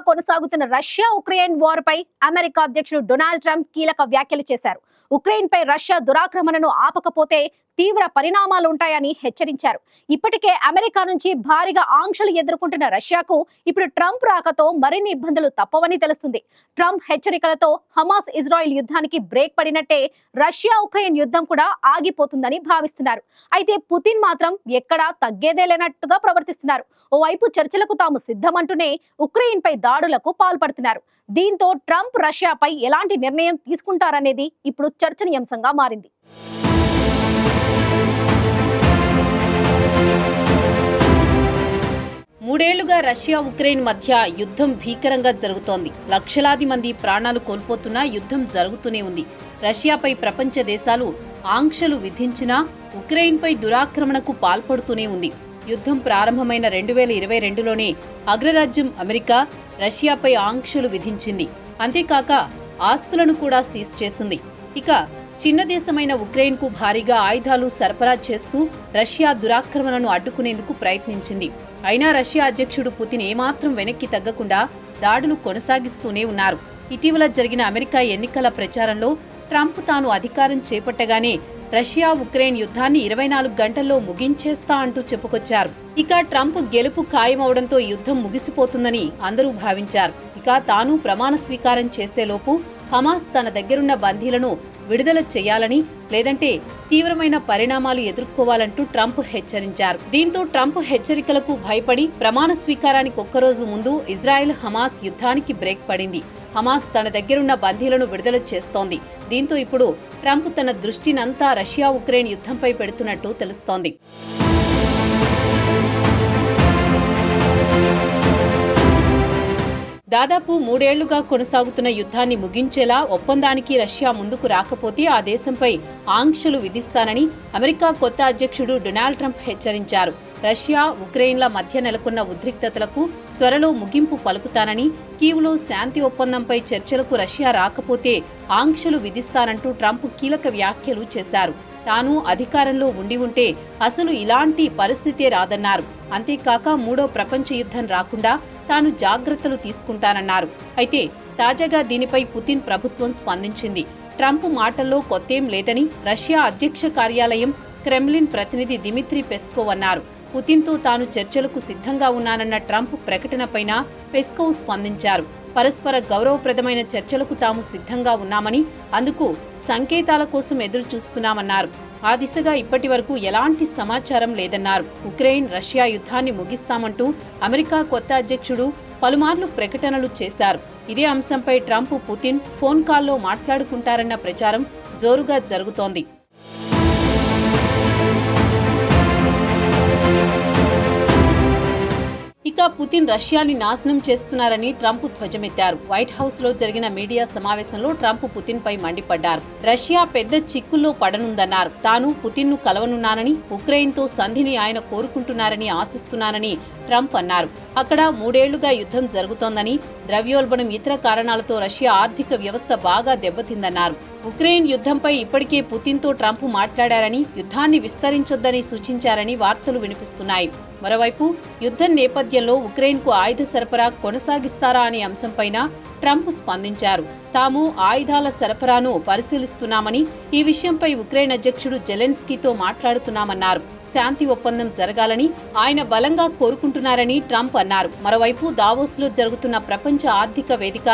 కొనసాగుతున్న Russia Ukraine war పై America అధ్యక్షుడు Donald Trump కీలక వ్యాఖ్యలు చేశారు. ఉక్రెయిన్ పై రష్యా దురాక్రమణను ఆపకపోతే తీవ్ర పరిణామాలు ఉంటాయని హెచ్చరించారు. ఇప్పటికే అమెరికా నుంచి భారీగా ఆంక్షలు ఎదుర్కొంటున్న రష్యాకు ఇప్పుడు ట్రంప్ రాకతో మరిన్ని ఇబ్బందులు తప్పవని తెలుస్తుంది. ట్రంప్ హెచ్చరికలతో హమాస్ ఇజ్రాయెల్ యుద్ధానికి బ్రేక్ పడినట్టే రష్యా ఉక్రెయిన్ యుద్ధం కూడా ఆగిపోతుందని భావిస్తున్నారు. అయితే పుతిన్ మాత్రం ఎక్కడా తగ్గేదే లేనట్టుగా ప్రవర్తిస్తున్నారు. ఓవైపు చర్చలకు తాము సిద్ధమంటూనే ఉక్రెయిన్ పై దాడులకు పాల్పడుతున్నారు. దీంతో ట్రంప్ రష్యాపై ఎలాంటి నిర్ణయం తీసుకుంటారనేది ఇప్పుడు చర్చనీయాంశంగా మారింది. మూడేళ్లుగా రష్యా ఉక్రెయిన్ మధ్య యుద్ధం భీకరంగా జరుగుతోంది. లక్షలాది మంది ప్రాణాలు కోల్పోతున్నా యుద్ధం జరుగుతూనే ఉంది. రష్యాపై ప్రపంచ దేశాలు ఆంక్షలు విధించినా ఉక్రెయిన్పై దురాక్రమణకు పాల్పడుతూనే ఉంది. యుద్ధం ప్రారంభమైన 2022లోనే అగ్రరాజ్యం అమెరికా రష్యాపై ఆంక్షలు విధించింది. అంతేకాక ఆస్తులను కూడా సీజ్ చేసింది. ఇక చిన్న దేశమైన ఉక్రెయిన్కు భారీగా ఆయుధాలు సరఫరా చేస్తూ రష్యా దురాక్రమణను అడ్డుకునేందుకు ప్రయత్నించింది. అయినా రష్యా అధ్యక్షుడు పుతిన్ ఏమాత్రం వెనక్కి తగ్గకుండా దాడులు కొనసాగిస్తూనే ఉన్నారు. ఇటీవల జరిగిన అమెరికా ఎన్నికల ప్రచారంలో ట్రంప్ తాను అధికారం చేపట్టగానే రష్యా ఉక్రెయిన్ యుద్ధాన్ని 24 గంటల్లో ముగించేస్తా అంటూ చెప్పుకొచ్చారు. ఇక ట్రంప్ గెలుపు ఖాయమవడంతో యుద్ధం ముగిసిపోతుందని అందరూ భావించారు. ఇక తాను ప్రమాణ స్వీకారం చేసేలోపు హమాస్ తన దగ్గరున్న బందీలను విడుదల చేయాలని, లేదంటే తీవ్రమైన పరిణామాలు ఎదుర్కోవాలంటూ ట్రంప్ హెచ్చరించారు. దీంతో ట్రంప్ హెచ్చరికలకు భయపడి ప్రమాణ స్వీకారానికి ఒక్కరోజు ముందు ఇజ్రాయెల్ హమాస్ యుద్ధానికి బ్రేక్ పడింది. హమాస్ తన దగ్గరున్న బందీలను విడుదల చేస్తోంది. దీంతో ఇప్పుడు ట్రంప్ తన దృష్టినంతా రష్యా ఉక్రెయిన్ యుద్ధంపై పెడుతున్నట్టు తెలుస్తోంది. దాదాపు 3 ఏళ్లుగా కొనసాగుతున్న యుద్ధాన్ని ముగించేలా ఒప్పందానికి రష్యా ముందుకు రాకపోతే ఆ దేశంపై ఆంక్షలు విధిస్తానని అమెరికా కొత్త అధ్యక్షుడు డొనాల్డ్ ట్రంప్ హెచ్చరించారు. రష్యా ఉక్రెయిన్ల మధ్య నెలకొన్న ఉద్రిక్తతలకు త్వరలో ముగింపు పలుకుతానని, కీవ్లో శాంతి ఒప్పందంపై చర్చలకు రష్యా రాకపోతే ఆంక్షలు విధిస్తానంటూ ట్రంప్ కీలక వ్యాఖ్యలు చేశారు. తాను అధికారంలో ఉంటే అసలు ఇలాంటి పరిస్థితే రాదన్నారు. అంతేకాక మూడో ప్రపంచ యుద్ధం రాకుండా తాను జాగ్రత్తలు తీసుకుంటానన్నారు. అయితే తాజాగా దీనిపై పుతిన్ ప్రభుత్వం స్పందించింది. ట్రంప్ మాటల్లో కొత్తేం లేదని రష్యా అధ్యక్ష కార్యాలయం క్రెమ్లిన్ ప్రతినిధి దిమిత్రీ పెస్కోవ్ అన్నారు. పుతిన్తో తాను చర్చలకు సిద్ధంగా ఉన్నానన్న ట్రంప్ ప్రకటనపైన పెస్కోవ్ స్పందించారు. పరస్పర గౌరవప్రదమైన చర్చలకు తాము సిద్ధంగా ఉన్నామని, అందుకు సంకేతాల కోసం ఎదురు చూస్తున్నామన్నారు. ఆ దిశగా ఇప్పటి వరకు ఎలాంటి సమాచారం లేదన్నారు. ఉక్రెయిన్ రష్యా యుద్ధాన్ని ముగిస్తామంటూ అమెరికా కొత్త అధ్యక్షుడు పలుమార్లు ప్రకటనలు చేశారు. ఇదే అంశంపై ట్రంప్ పుతిన్ ఫోన్ కాల్లో మాట్లాడుకుంటారన్న ప్రచారం జోరుగా జరుగుతోంది. ఇక పుతిన్ రష్యాని నాశనం చేస్తున్నారని ట్రంప్ ధ్వజమెత్తారు. వైట్ హౌస్ లో జరిగిన మీడియా సమావేశంలో ట్రంప్ పుతిన్ పై మండిపడ్డారు. రష్యా పెద్ద చిక్కుల్లో పడనుందన్నారు. తాను పుతిన్ ను కలవనున్నానని, ఉక్రెయిన్ తో సంధిని ఆయన కోరుకుంటున్నారని ఆశిస్తున్నానని ట్రంప్ అన్నారు. అక్కడ 3 ఏళ్లుగా యుద్ధం జరుగుతోందని, ద్రవ్యోల్బణం ఇతర కారణాలతో రష్యా ఆర్థిక వ్యవస్థ బాగా దెబ్బతిందన్నారు. ఉక్రెయిన్ యుద్ధంపై ఇప్పటికే పుతిన్తో ట్రంప్ మాట్లాడారని, యుద్ధాన్ని విస్తరించొద్దని సూచించారని వార్తలు వినిపిస్తున్నాయి. మరోవైపు యుద్ధం నేపథ్యంలో ఉక్రెయిన్కు ఆయుధ సరఫరా కొనసాగిస్తారా అనే అంశంపైన ట్రంప్ స్పందించారు. తాము ఆయుధాల సరఫరాను పరిశీలిస్తున్నామని, ఈ విషయంపై ఉక్రెయిన్ అధ్యక్షుడు జెలెన్స్కీతో మాట్లాడుతున్నామన్నారు. శాంతి ఒప్పందం జరగాలని ఆయన బలంగా కోరుకుంటున్నారని ట్రంప్ అన్నారు. మరోవైపు దావోస్లో జరుగుతున్న ప్రపంచ ఆర్థిక వేదిక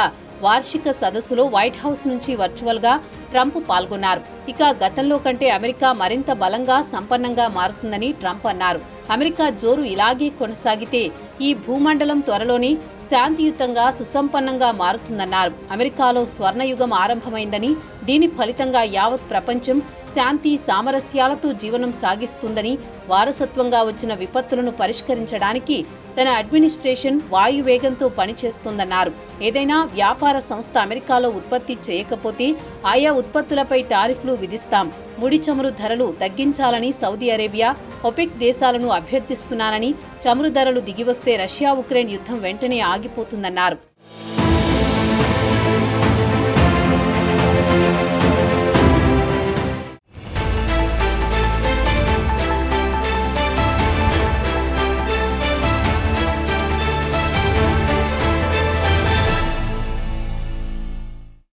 వార్షిక సదస్సులో వైట్ హౌస్ నుంచి వర్చువల్గా ట్రంప్ పాల్గొన్నారు. ఇక గతంలో కంటే అమెరికా మరింత బలంగా సంపన్నంగా మారుతుందని ట్రంప్ అన్నారు. అమెరికా జోరు ఇలాగే కొనసాగితే ఈ భూమండలం త్వరలోనే శాంతియుతంగా సుసంపన్నంగా మారుతుందన్నారు. అమెరికాలో స్వర్ణయుగం ఆరంభమైందని, దీని ఫలితంగా యావత్ ప్రపంచం శాంతి సామరస్యాలతో జీవనం సాగిస్తుందని, వారసత్వంగా వచ్చిన విపత్తులను పరిష్కరించడానికి తన అడ్మినిస్ట్రేషన్ వాయువేగంతో పనిచేస్తోందన్నారు. ఏదైనా వ్యాపార సంస్థ అమెరికాలో ఉత్పత్తి చేయకపోతే ఆయా ఉత్పత్తులపై టారిఫ్లు విధిస్తాం, ముడి చమురు ధరలు తగ్గించాలని సౌదీ అరేబియా, ఒపెక్ దేశాలను అభ్యర్థిస్తున్నానని, చమురు ధరలు దిగివస్తే రష్యా ఉక్రెయిన్ యుద్ధం వెంటనే ఆగిపోతుందన్నారు.